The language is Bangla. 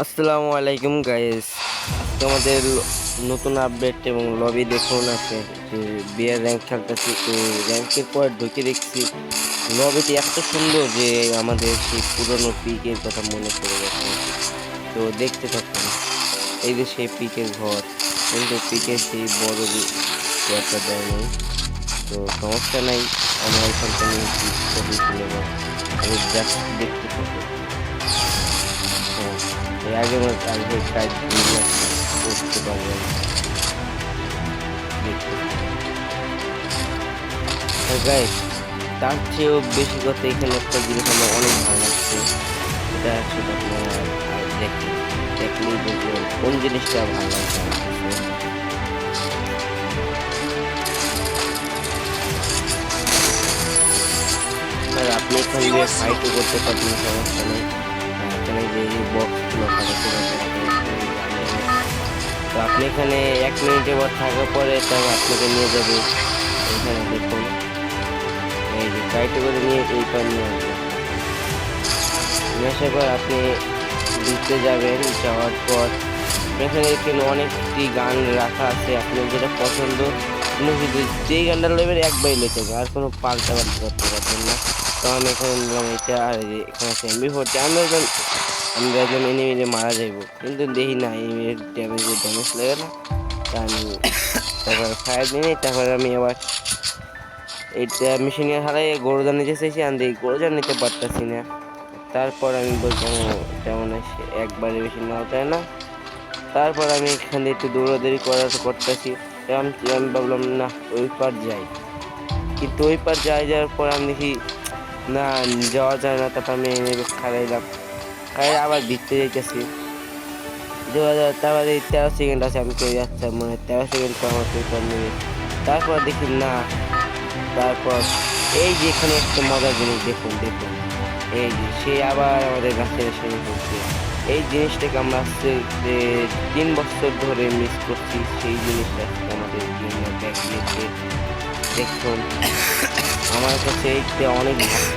আসসালামু আলাইকুম গাইস। আজকে আমাদের নতুন আপডেট এবং লবি দেখুন। আছে যে বিয়ার র্যাঙ্ক খেলতেছি, তো র্যাঙ্কের পর ঢুকে দেখছি লবিটি এত সুন্দর যে আমাদের সেই পুরনো পিকের কথা মনে পড়ে গেছে। তো দেখতে থাকুন, এই যে সেই পিকের ঘর, কিন্তু পিকের সেই বড় ঘরটা দেয় নাই। তো সমস্যা নাই, আমরা এখান থেকে ছবি তুলে নেব। আমি জাস্ট দেখতে থাকুন। হ্যাঁ, এর আগের কাজ করতে পারবেন। গাইস, তার চেয়েও বেশি কথা এখানে একটা জিনিস আমার অনেক ভালো লাগছে। এটা আসলে আপনারা দেখলেই বুঝবেন কোন জিনিসটা ভালো লাগছে আমার কাছে। আর আপনি এখান দিয়ে ফাইটও করতে পারবেন, সমস্যা নেই। এখানে যে বক্সগুলো থাকে তো আপনি এখানে 1 মিনিটের পর থাকার পরে তারপর আপনাকে নিয়ে যাবে। এখানে দেখুন, এই যে ফাইটে করে নিয়ে এই পার নিয়ে আসবে। নিয়ে আসার পর আপনি দিতে যাবেন, যাওয়ার পর এখানে অনেকটি গান রাখা আছে, আপনার যেটা পছন্দ কোনো কিছু যেই গানটা নেবেন একবারই নিতে হবে, আর কোনো পাল্টা করতে পারবেন না। তো আমি এখানে নিলাম এটা, আর এখানে আছে এমবি40। আমি একজন এনিমিতে মারা যাইব, কিন্তু দেখি না এনিমির ড্যামেজ লাগে না। তা আমি তারপর ফায়ার নিয়ে তারপর আমি আবার এইটা মেশিনে হারাই গরুদান নিতে চাইছি, আমি গরুদান নিতে পারতাছি না। তারপর আমি বলতাম তেমন একবারে বেশি নেওয়া যায় না। তারপর আমি এখানে একটু দৌড়াদৌড়ি করতেছি। আমি ভাবলাম না ওই পার যাই, কিন্তু ওই পার যাওয়ার পর আমি দেখি না, যাওয়া যায় না। তারপর আমি খারাইলাম, আবার দিতে যাইতেছি। তারপরে 13 সেকেন্ড আছে, আমি কই যাচ্ছি মনে হয় 13 সেকেন্ড পর আমার ওই পার নেবে। তারপর দেখি না, তারপর এই যে এখানে একটা মজার জিনিস দেখুন দেখুন, এই যে সে আবার আমাদের গাছের এসে পড়ছে। এই জিনিসটাকে আমরা আজকে যে 3 বছর ধরে মিস করছি, সেই জিনিসটা আজকে আমাদের জীবনে ব্যাক দিয়েছে। দেখুন, আমার কাছে এইটা অনেক ভালো।